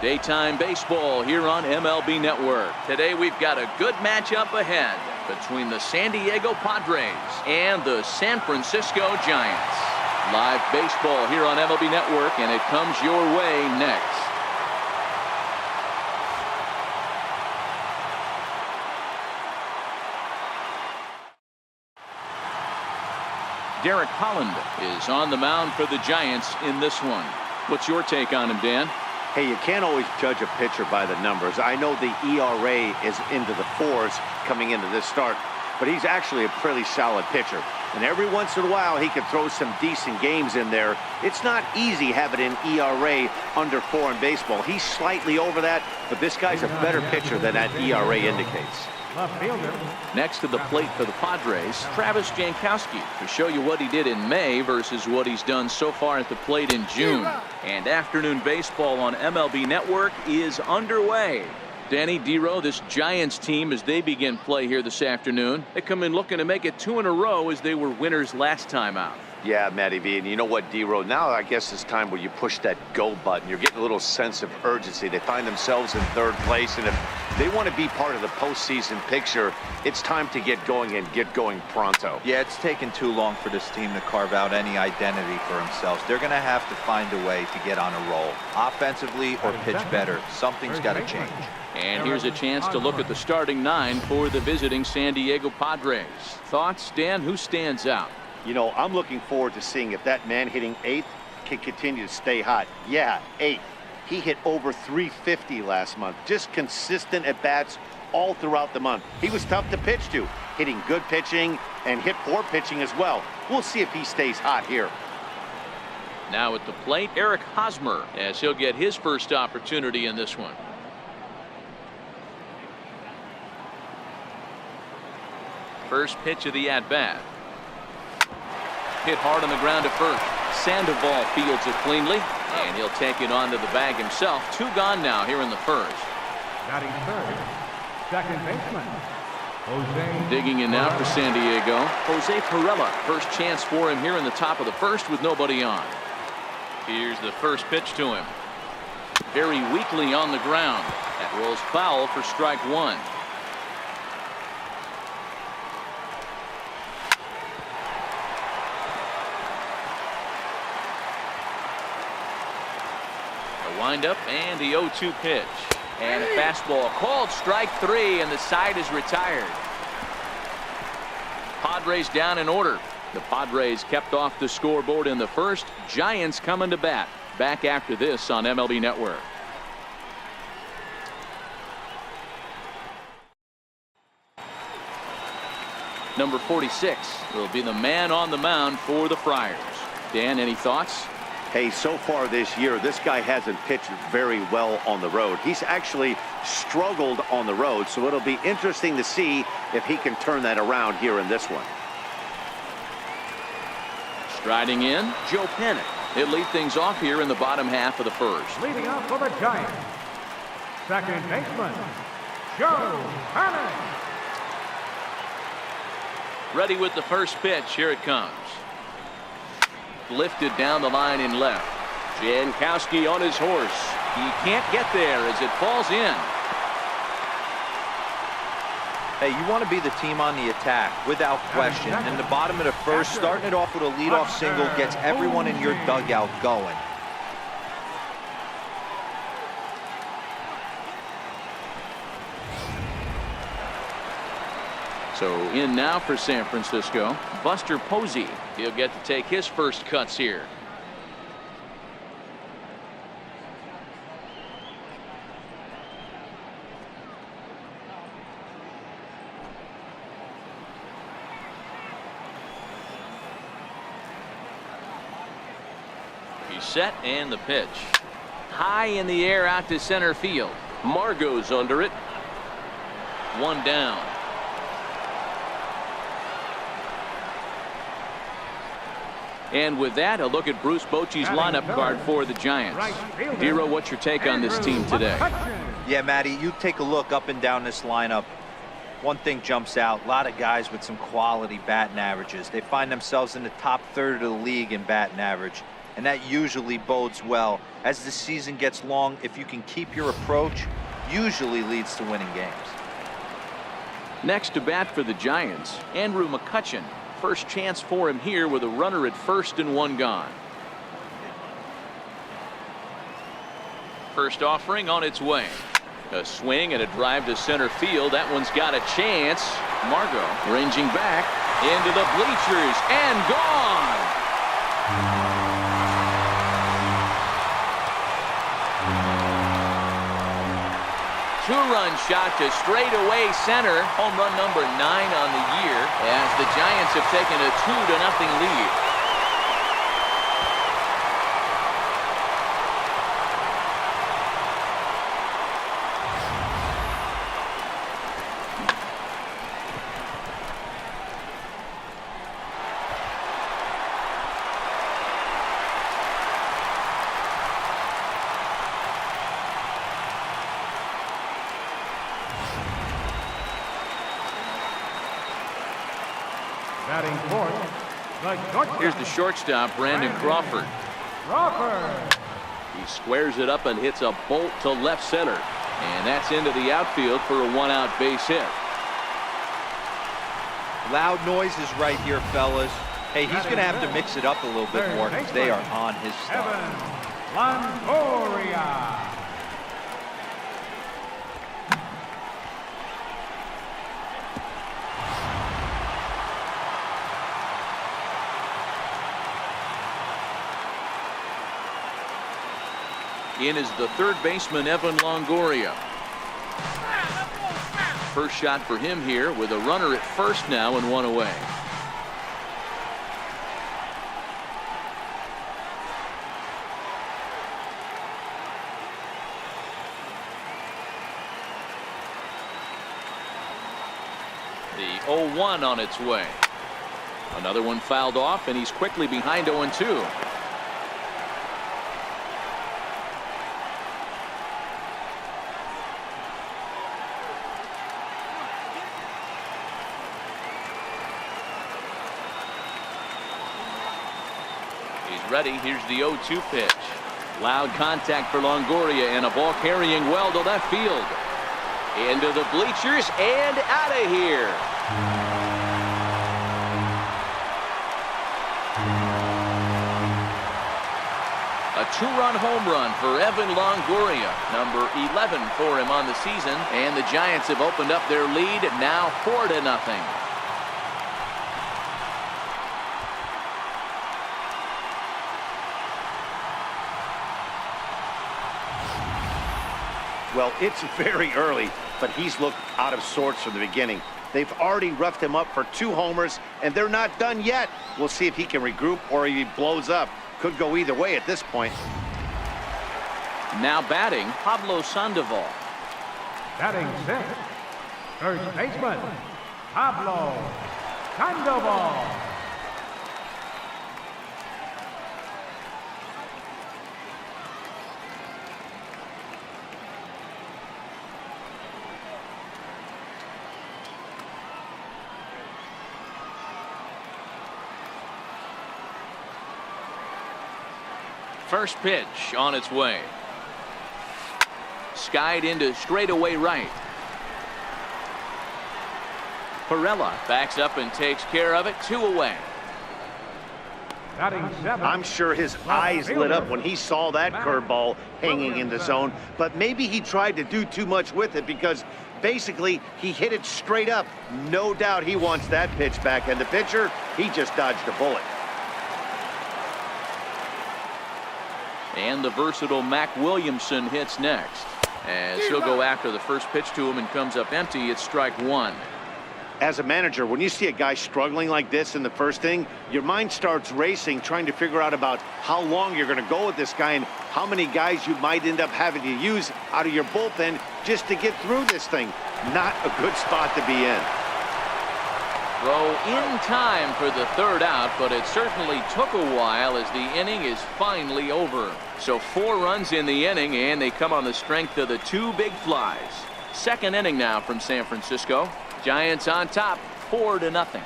Daytime baseball here on MLB Network. Today we've got a good matchup ahead between the San Diego Padres and the San Francisco Giants. Live baseball here on MLB Network, and it comes your way next. Derek Holland is on the mound for the Giants in this one. What's your take on him, Dan? Hey, you can't always judge a pitcher by the numbers. I know the ERA is into the 4s coming into this start, but he's actually a pretty solid pitcher. And every once in a while, he can throw some decent games in there. It's not easy having an ERA under 4 in baseball. He's slightly over that, but this guy's a better pitcher than that ERA indicates. Next to the plate for the Padres, Travis Jankowski, to show you what he did in May versus what he's done so far at the plate in June. And afternoon baseball on MLB Network is underway. Danny Dero, this Giants team, as they begin play here this afternoon, they come in looking to make it 2 in a row as they were winners last time out. Yeah, Matty V, and you know what, Dero, now I guess it's time where you push that go button. You're getting a little sense of urgency. They find themselves in 3rd place, and if they want to be part of the postseason picture, it's time to get going and get going pronto. Yeah, it's taken too long for this team to carve out any identity for themselves. They're going to have to find a way to get on a roll, offensively or pitch better. Something's got to change. And here's a chance to look at the starting 9 for the visiting San Diego Padres. Thoughts, Dan? Who stands out? You know, I'm looking forward to seeing if that man hitting 8th can continue to stay hot. Yeah, 8th. He hit over 350 last month. Just consistent at bats all throughout the month. He was tough to pitch to, hitting good pitching and hit poor pitching as well. We'll see if he stays hot here. Now at the plate, Eric Hosmer, as he'll get his first opportunity in this one. First pitch of the at-bat. Hit hard on the ground to first. Sandoval fields it cleanly, and he'll take it onto the bag himself. 2 gone now here in the first. Batting third, second baseman, Jose. Digging in now for San Diego, Jose Pirela. First chance for him here in the top of the first with nobody on. Here's the first pitch to him. Very weakly on the ground. That rolls foul for strike 1. Windup and the 0-2 pitch, and a fastball called strike 3, and the side is retired. Padres down in order. The Padres kept off the scoreboard in the first. Giants coming to bat. Back after this on MLB Network. Number 46 will be the man on the mound for the Friars. Dan, any thoughts? Hey, so far this year, this guy hasn't pitched very well on the road. He's actually struggled on the road, so it'll be interesting to see if he can turn that around here in this one. Striding in, Joe Pennant. He'll lead things off here in the bottom half of the first. Leading off for the Giants, second baseman, Joe Pennant. Ready with the first pitch. Here it comes. Lifted down the line in left. Jankowski on his horse. He can't get there as it falls in. Hey, you want to be the team on the attack, without question. In the bottom of the first, starting it off with a leadoff single gets everyone in your dugout going. So in now for San Francisco, Buster Posey. He'll get to take his first cuts here. He's set, and the pitch. High in the air out to center field. Margot's under it. 1 down. And with that, a look at Bruce Bochy's lineup card for the Giants. Dero, what's your take on this team today? Yeah, Matty, you take a look up and down this lineup. One thing jumps out, a lot of guys with some quality batting averages. They find themselves in the top third of the league in batting average. and that usually bodes well. As the season gets long, if you can keep your approach, usually leads to winning games. Next to bat for the Giants, Andrew McCutchen. First chance for him here with a runner at first and one gone. First offering on its way. A swing and a drive to center field. That one's got a chance. Margot ranging back into the bleachers and gone. Two-run shot to straightaway center. Home run number 9 on the year as the Giants have taken a 2-0 lead. Batting fourth, Here's the shortstop, Brandon Crawford. He squares it up and hits a bolt to left center. And that's into the outfield for a one-out base hit. Loud noises right here, fellas. Hey, he's going to have to mix it up a little bit more because they are on his stuff. Longoria. In is the third baseman, Evan Longoria. First shot for him here with a runner at first now and one away. The 0-1 on its way. Another one fouled off, and he's quickly behind 0-2. Ready. Here's the 0-2 pitch. Loud contact for Longoria and a ball carrying well to left field. Into the bleachers and out of here. A two-run home run for Evan Longoria, number 11 for him on the season, and the Giants have opened up their lead now 4-0. Well, it's very early, but he's looked out of sorts from the beginning. They've already roughed him up for 2 homers, and they're not done yet. We'll see if he can regroup or he blows up. Could go either way at this point. Now batting, Pablo Sandoval. Batting sixth, first baseman, Pablo Sandoval. First pitch on its way. Skied into straightaway right. Perella backs up and takes care of it. 2 away. Batting seventh, I'm sure his eyes lit up when he saw that curveball hanging in the zone, but maybe he tried to do too much with it because basically he hit it straight up. No doubt he wants that pitch back, and the pitcher, he just dodged a bullet. And the versatile Mac Williamson hits next. As he'll go after the first pitch to him and comes up empty. It's strike 1. As a manager, when you see a guy struggling like this in the first inning, your mind starts racing, trying to figure out about how long you're going to go with this guy and how many guys you might end up having to use out of your bullpen just to get through this thing. Not a good spot to be in. Throw in time for the third out, but it certainly took a while as the inning is finally over. So 4 runs in the inning, and they come on the strength of the 2 big flies. Second inning now from San Francisco. Giants on top, 4-0.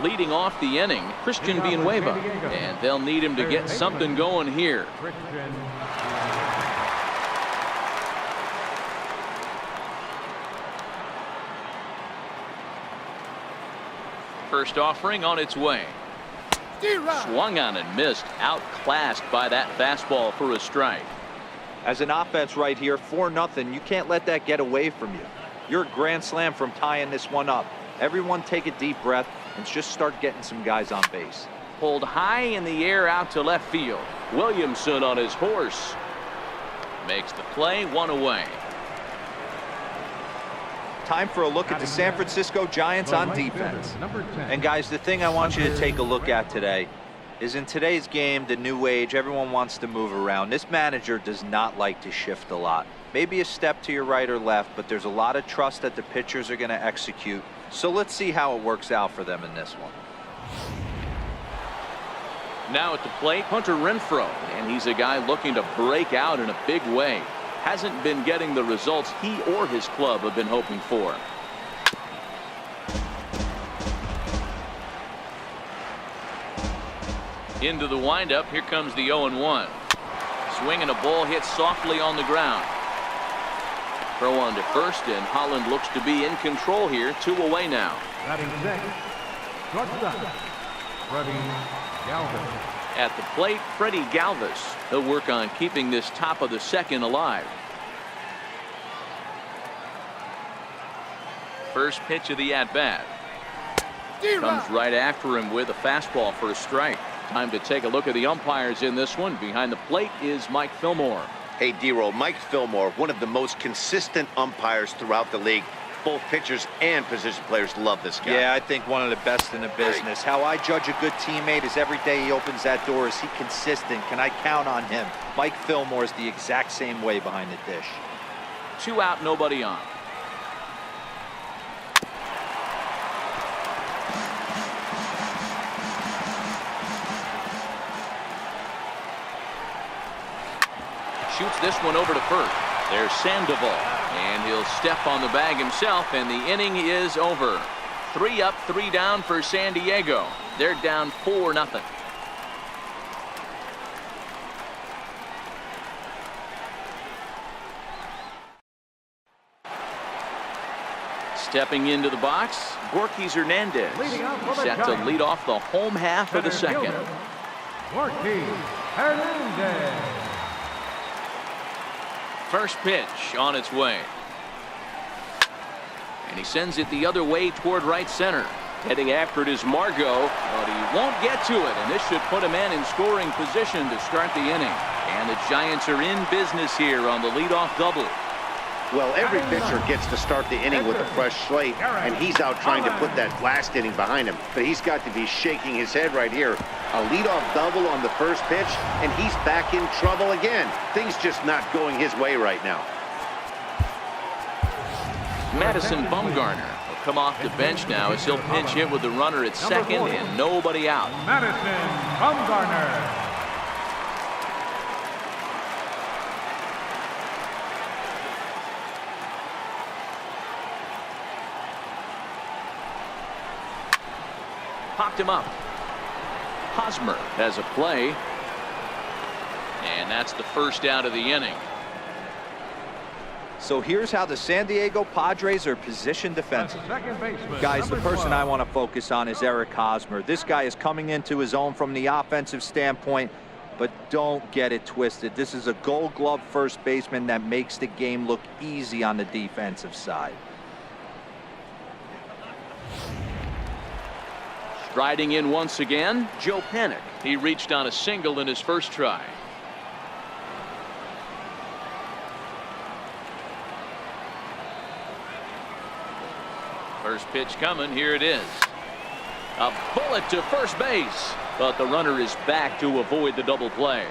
Leading off the inning, Christian Villanueva, and they'll need him to get something going here. First offering on its way. Swung on and missed, outclassed by that fastball for a strike. As an offense right here, 4-0, you can't let that get away from you. You're a grand slam from tying this one up. Everyone take a deep breath and just start getting some guys on base. Pulled high in the air out to left field. Williamson on his horse. Makes the play, one away. Time for a look at the San Francisco Giants on defense. And guys, the thing I want you to take a look at today is in today's game, the new age, everyone wants to move around. This manager does not like to shift a lot. Maybe a step to your right or left, but there's a lot of trust that the pitchers are going to execute. So let's see how it works out for them in this one. Now at the plate, Hunter Renfroe, and he's a guy looking to break out in a big way. Hasn't been getting the results he or his club have been hoping for. Into the windup, here comes the 0-1. Swinging a ball hit softly on the ground. Throw on to first, and Holland looks to be in control here. 2 away now. Batting second, shortstop, Freddie Galvis. At the plate, Freddie Galvis. He'll work on keeping this top of the second alive. First pitch of the at-bat. Comes right after him with a fastball for a strike. Time to take a look at the umpires in this one. Behind the plate is Mike Fillmore. Hey, D-Roll, Mike Fillmore, one of the most consistent umpires throughout the league. Both pitchers and position players love this guy. Yeah, I think one of the best in the business. How I judge a good teammate is every day he opens that door. Is he consistent? Can I count on him? Mike Fillmore is the exact same way behind the dish. 2 out, nobody on. Shoots this one over to first. There's Sandoval, and he'll step on the bag himself, and the inning is over. 3 up, 3 down for San Diego. They're down 4-0. Stepping into the box, Gorkys Hernandez. Set to lead off the home half of the second. Gorkys Hernandez. First pitch on its way. And he sends it the other way toward right center. Heading after it is Margot, but he won't get to it, and this should put a man in scoring position to start the inning. And the Giants are in business here on the leadoff double. Well, every pitcher gets to start the inning with a fresh slate, and he's out trying to put that last inning behind him. But he's got to be shaking his head right here. A leadoff double on the first pitch, and he's back in trouble again. Things just not going his way right now. Madison Bumgarner will come off the bench now as he'll pinch hit with the runner at second and nobody out. Madison Bumgarner. Popped him up. Hosmer has a play. And that's the first out of the inning. So here's how the San Diego Padres are positioned defensively. Guys, the person I want to focus on is Eric Hosmer. This guy is coming into his own from the offensive standpoint, but don't get it twisted. This is a Gold Glove first baseman that makes the game look easy on the defensive side. Striding in once again, Joe Panik. He reached on a single in his first try. First pitch coming, here it is. A bullet to first base, but the runner is back to avoid the double play.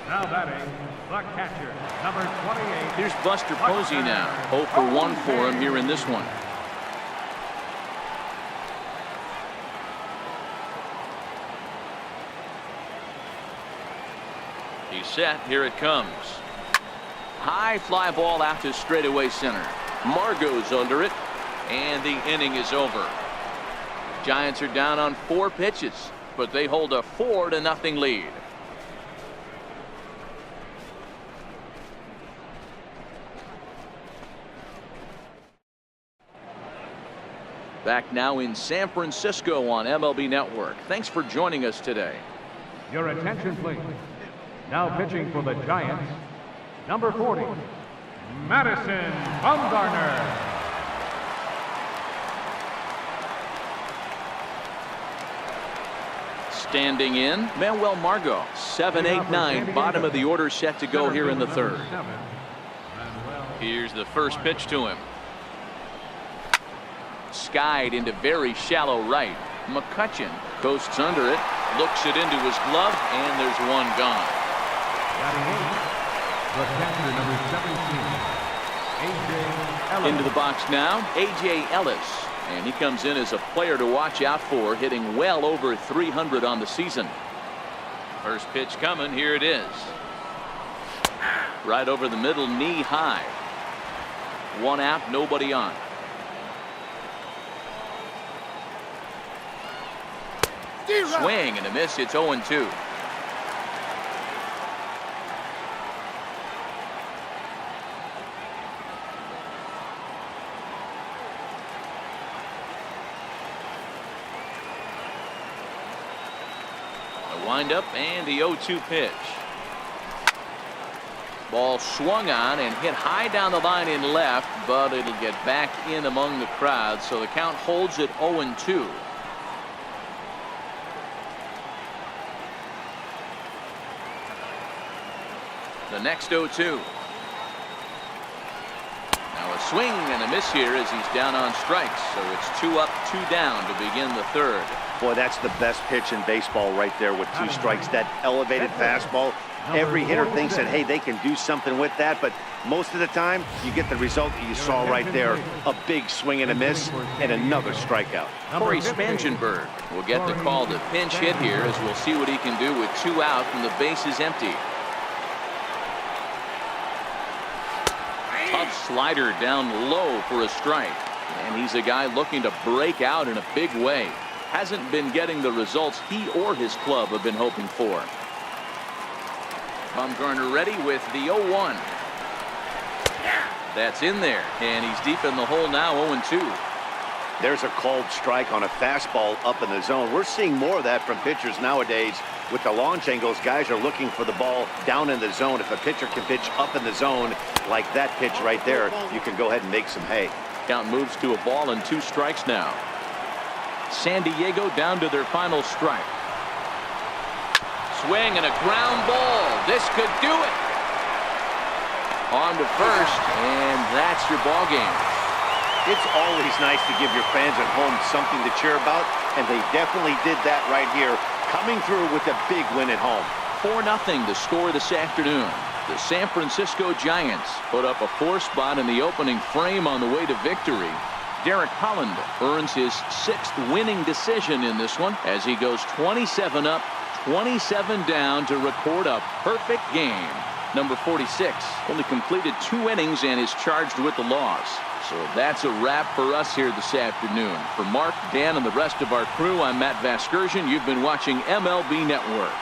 Now batting, the catcher, number 28. Here's Buster Posey now. 0 for 1 for him here in this one. He's set. Here it comes. High fly ball out to straightaway center. Margot's under it, and the inning is over. Giants are down on 4 pitches, but they hold a 4-0 lead. Back now in San Francisco on MLB Network. Thanks for joining us today. Your attention, please. Now pitching for the Giants, number 40, Madison Bumgarner. Standing in, Manuel Margot. 7, 8, 9, bottom of the order set to go here in the third. Here's the first pitch to him. Skied into very shallow right. McCutchen coasts under it, looks it into his glove, and there's one gone. The catcher, number 17, A.J. Ellis. Into the box now, A.J. Ellis. And he comes in as a player to watch out for, hitting well over 300 on the season. First pitch coming, here it is. Right over the middle, knee high. 1 out, nobody on. Swing and a miss. It's 0-2. A windup and the 0-2 pitch. Ball swung on and hit high down the line in left, but it'll get back in among the crowd, so the count holds at 0-2. The next 0-2. Now a swing and a miss here as he's down on strikes. So it's 2 up, 2 down to begin the third. Boy, that's the best pitch in baseball right there with 2 strikes. That elevated fastball. Every hitter thinks that, hey, they can do something with that, but most of the time you get the result that you saw right there. A big swing and a miss and another strikeout. Corey Spangenberg will get the call to pinch hit here as we'll see what he can do with 2 out and the base is empty. Tough slider down low for a strike. And he's a guy looking to break out in a big way. Hasn't been getting the results he or his club have been hoping for. Bumgarner ready with the 0-1. That's in there, and he's deep in the hole now, 0-2. There's a called strike on a fastball up in the zone. We're seeing more of that from pitchers nowadays. With the launch angles, guys are looking for the ball down in the zone. If a pitcher can pitch up in the zone like that pitch right there, you can go ahead and make some hay. Count moves to a ball and 2 strikes now. San Diego down to their final strike. Swing and a ground ball. This could do it. On to first, and that's your ball game. It's always nice to give your fans at home something to cheer about, and they definitely did that right here, coming through with a big win at home. 4-0 the score this afternoon. The San Francisco Giants put up a 4 spot in the opening frame on the way to victory. Derek Holland earns his 6th winning decision in this one as he goes 27 up, 27 down to record a perfect game. Number 46 only completed 2 innings and is charged with the loss. So that's a wrap for us here this afternoon. For Mark, Dan, and the rest of our crew, I'm Matt Vasgersian. You've been watching MLB Network.